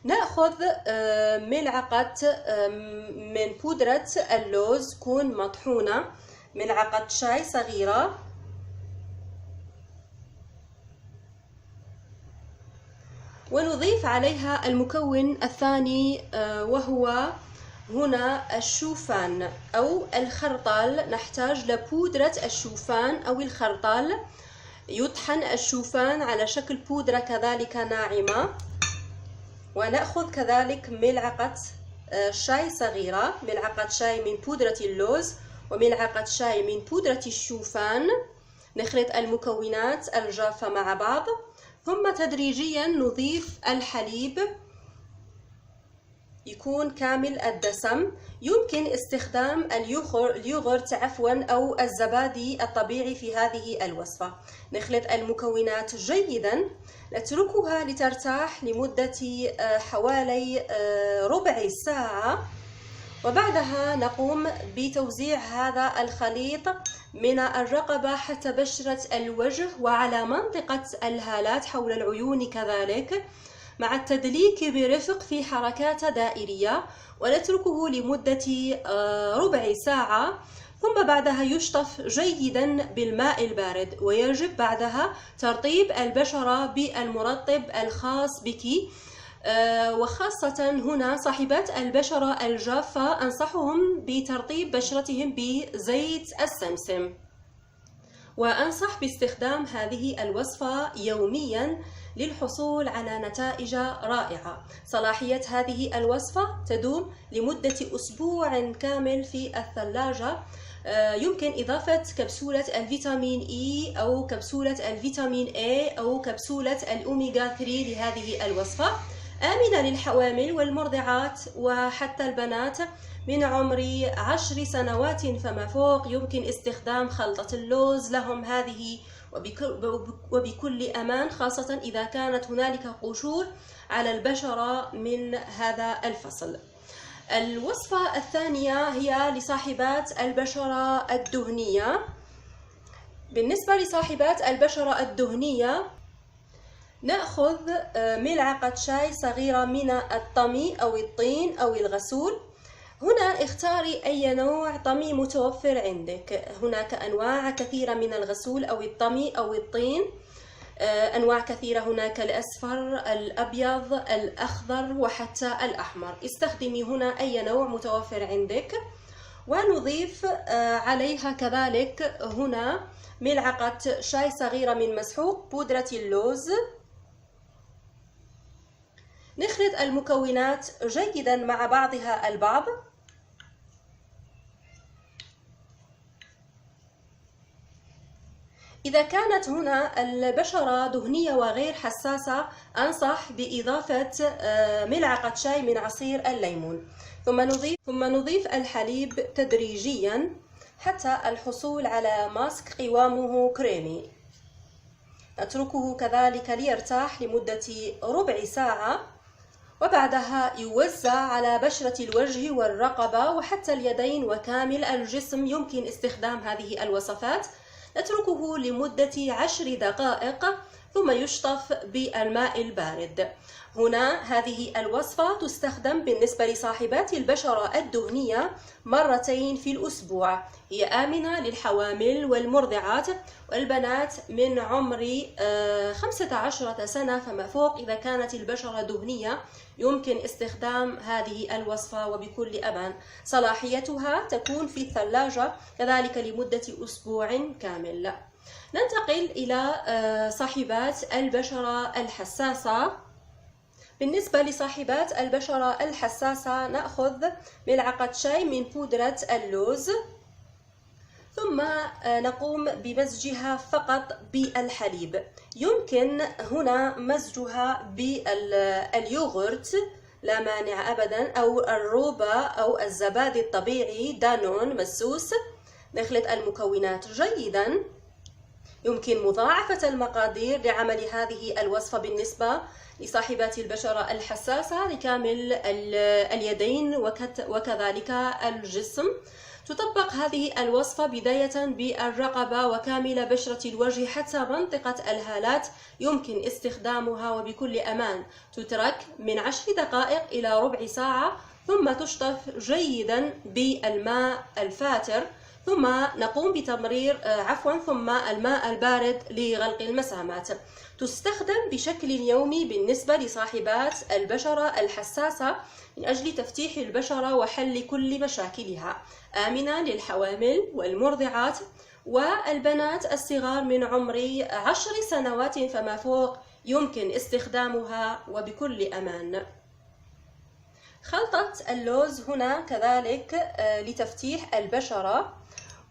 نأخذ ملعقة من بودرة اللوز تكون مطحونة، ملعقة شاي صغيرة، ونضيف عليها المكون الثاني وهو هنا الشوفان أو الخرطال. نحتاج لبودرة الشوفان أو الخرطال. يطحن الشوفان على شكل بودرة كذلك ناعمة. ونأخذ كذلك ملعقة شاي صغيرة، ملعقة شاي من بودرة اللوز وملعقة شاي من بودرة الشوفان. نخلط المكونات الجافة مع بعض، ثم تدريجيا نضيف الحليب يكون كامل الدسم. يمكن استخدام اليوغورت أو الزبادي الطبيعي في هذه الوصفة. نخلط المكونات جيدا، نتركها لترتاح لمدة حوالي ربع ساعة، وبعدها نقوم بتوزيع هذا الخليط من الرقبة حتى بشرة الوجه وعلى منطقة الهالات حول العيون كذلك، مع التدليك برفق في حركات دائرية، ونتركه لمدة ربع ساعة. ثم بعدها يشطف جيدا بالماء البارد، ويجب بعدها ترطيب البشرة بالمرطب الخاص بك. وخاصة هنا صاحبات البشرة الجافة أنصحهم بترطيب بشرتهم بزيت السمسم، وأنصح باستخدام هذه الوصفة يوميا للحصول على نتائج رائعة. صلاحية هذه الوصفة تدوم لمدة أسبوع كامل في الثلاجة. يمكن إضافة كبسولة الفيتامين إي أو كبسولة الفيتامين A أو كبسولة الأوميغا 3 لهذه الوصفة. آمنة للحوامل والمرضعات وحتى البنات من عمر 10 سنوات فما فوق. يمكن استخدام خلطة اللوز لهم هذه وبكل أمان، خاصة إذا كانت هنالك قشور على البشرة من هذا الفصل. الوصفة الثانية هي لصاحبات البشرة الدهنية. بالنسبة لصاحبات البشرة الدهنية نأخذ ملعقة شاي صغيرة من الطمي أو الطين أو الغسول. هنا اختاري أي نوع طمي متوفر عندك. هناك أنواع كثيرة من الغسول أو الطمي أو الطين، أنواع كثيرة، هناك الأصفر، الأبيض، الأخضر وحتى الأحمر. استخدمي هنا أي نوع متوفر عندك. ونضيف عليها كذلك هنا ملعقة شاي صغيرة من مسحوق بودرة اللوز. نخلط المكونات جيدا مع بعضها البعض. إذا كانت هنا البشرة دهنية وغير حساسة أنصح بإضافة ملعقة شاي من عصير الليمون. ثم نضيف الحليب تدريجيا حتى الحصول على ماسك قوامه كريمي. نتركه كذلك ليرتاح لمدة ربع ساعة، وبعدها يوزع على بشرة الوجه والرقبة وحتى اليدين وكامل الجسم. يمكن استخدام هذه الوصفات. نتركه لمدة 10 دقائق ثم يشطف بالماء البارد. هنا هذه الوصفة تستخدم بالنسبة لصاحبات البشرة الدهنية مرتين في الأسبوع. هي آمنة للحوامل والمرضعات والبنات من عمر 15 سنة فما فوق. إذا كانت البشرة دهنية يمكن استخدام هذه الوصفة وبكل أمان. صلاحيتها تكون في الثلاجة كذلك لمدة أسبوع كامل. ننتقل إلى صاحبات البشرة الحساسة. بالنسبة لصاحبات البشرة الحساسة نأخذ ملعقة شاي من بودرة اللوز، ثم نقوم بمزجها فقط بالحليب. يمكن هنا مزجها باليوغورت لا مانع أبدا، أو الروبا أو الزبادي الطبيعي دانون مسوس. نخلط المكونات جيدا. يمكن مضاعفة المقادير لعمل هذه الوصفة بالنسبة لصاحبات البشرة الحساسة لكامل اليدين وكذلك الجسم. تطبق هذه الوصفة بداية بالرقبة وكامل بشرة الوجه حتى منطقة الهالات، يمكن استخدامها وبكل أمان. تترك من 10 دقائق إلى ربع ساعة، ثم تشطف جيدا بالماء الفاتر، ثم نقوم بتمرير ثم الماء البارد لغلق المسامات. تستخدم بشكل يومي بالنسبة لصاحبات البشرة الحساسة من أجل تفتيح البشرة وحل كل مشاكلها. آمنة للحوامل والمرضعات والبنات الصغار من عمر 10 سنوات فما فوق، يمكن استخدامها وبكل أمان. خلطة اللوز هنا كذلك لتفتيح البشرة،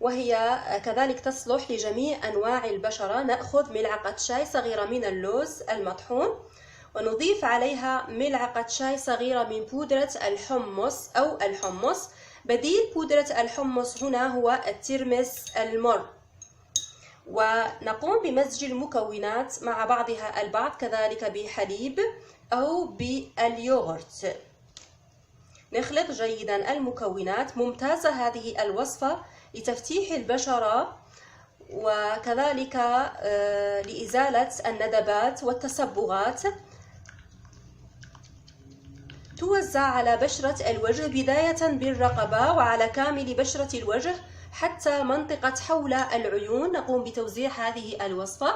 وهي كذلك تصلح لجميع أنواع البشرة. نأخذ ملعقة شاي صغيرة من اللوز المطحون، ونضيف عليها ملعقة شاي صغيرة من بودرة الحمص أو الحمص. بديل بودرة الحمص هنا هو الترمس المر. ونقوم بمزج المكونات مع بعضها البعض كذلك بحليب أو باليوغورت. نخلط جيدا المكونات. ممتازة هذه الوصفة لتفتيح البشرة وكذلك لإزالة الندبات والتصبغات. توزع على بشرة الوجه بداية بالرقبة وعلى كامل بشرة الوجه حتى منطقة حول العيون. نقوم بتوزيع هذه الوصفة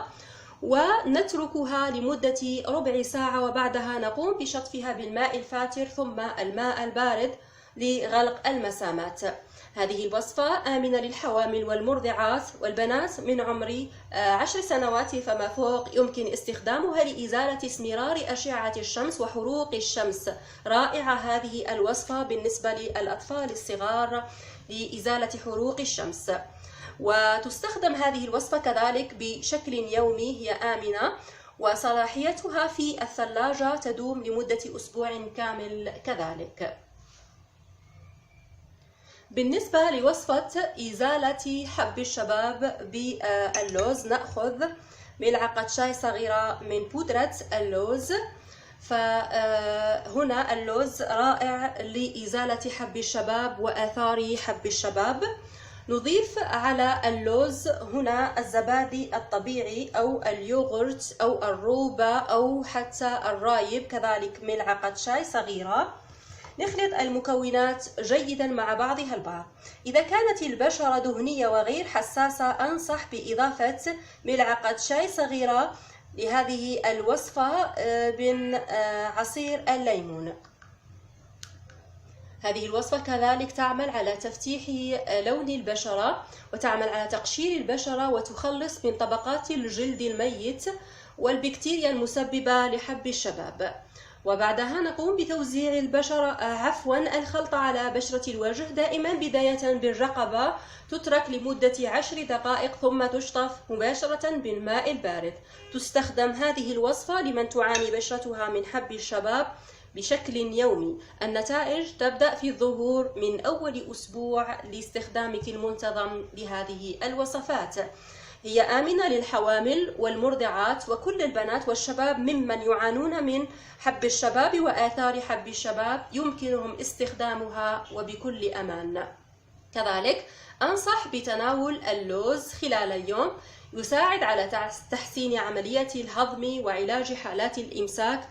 ونتركها لمدة ربع ساعة، وبعدها نقوم بشطفها بالماء الفاتر ثم الماء البارد لغلق المسامات. هذه الوصفة آمنة للحوامل والمرضعات والبنات من عمر 10 سنوات فما فوق. يمكن استخدامها لإزالة اسمرار أشعة الشمس وحروق الشمس. رائعة هذه الوصفة بالنسبة للأطفال الصغار لإزالة حروق الشمس. وتستخدم هذه الوصفة كذلك بشكل يومي. هي آمنة وصلاحيتها في الثلاجة تدوم لمدة أسبوع كامل كذلك. بالنسبة لوصفة إزالة حب الشباب باللوز، نأخذ ملعقة شاي صغيرة من بودرة اللوز. فهنا اللوز رائع لإزالة حب الشباب وآثار حب الشباب. نضيف على اللوز هنا الزبادي الطبيعي أو اليوغورت أو الروبا أو حتى الرايب، كذلك ملعقة شاي صغيرة. نخلط المكونات جيدا مع بعضها البعض. إذا كانت البشرة دهنية وغير حساسة، أنصح بإضافة ملعقة شاي صغيرة لهذه الوصفة من عصير الليمون. هذه الوصفة كذلك تعمل على تفتيح لون البشرة وتعمل على تقشير البشرة وتخلص من طبقات الجلد الميت والبكتيريا المسببة لحب الشباب. وبعدها نقوم بتوزيع الخلطة على بشرة الوجه، دائما بداية بالرقبة. تترك لمدة 10 دقائق ثم تشطف مباشرة بالماء البارد. تستخدم هذه الوصفة لمن تعاني بشرتها من حب الشباب بشكل يومي. النتائج تبدأ في الظهور من أول أسبوع لاستخدامك المنتظم لهذه الوصفات. هي آمنة للحوامل والمرضعات وكل البنات والشباب ممن يعانون من حب الشباب وآثار حب الشباب. يمكنهم استخدامها وبكل أمان. كذلك أنصح بتناول اللوز خلال اليوم. يساعد على تحسين عملية الهضم وعلاج حالات الإمساك،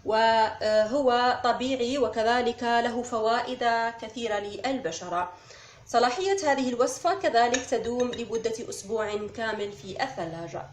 وهو طبيعي وكذلك له فوائد كثيرة للبشرة. صلاحية هذه الوصفة كذلك تدوم لمدة أسبوع كامل في الثلاجة.